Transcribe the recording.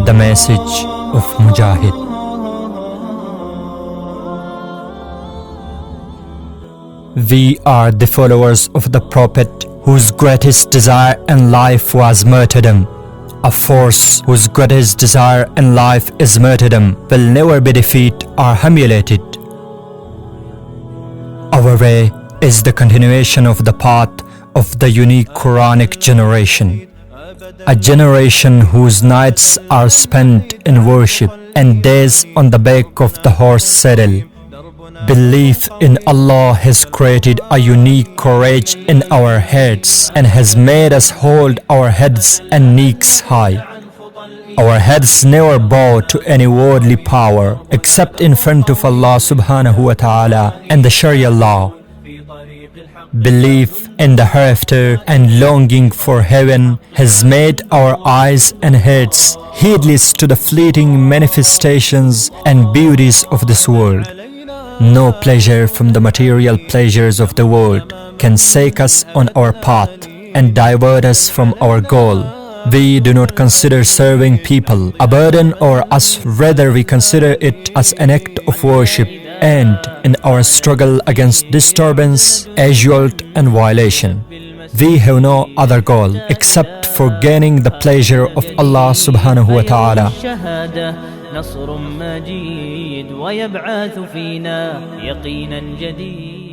The message of Mujahed. We are the followers of the Prophet whose greatest desire in life was martyrdom. A force whose greatest desire in life is martyrdom will never be defeated or humiliated. Our way is the continuation of the path of the unique Quranic generation. A generation whose nights are spent in worship and days on the back of the horse saddle. Belief in Allah has created a unique courage in our heads and has made us hold our heads and necks high. Our heads never bow to any worldly power except in front of Allah subhanahu wa ta'ala and the Sharia law. Belief in the hereafter and longing for heaven has made our eyes and heads heedless to the fleeting manifestations and beauties of this world. No pleasure from the material pleasures of the world can shake us on our path and divert us from our goal. We do not consider serving people a burden or us, rather we consider it as an act of worship, and in our struggle against disturbance, assault and violation, we have no other goal except for gaining the pleasure of Allah subhanahu wa ta'ala. نصر مجيد ويبعث فينا يقينا جديد.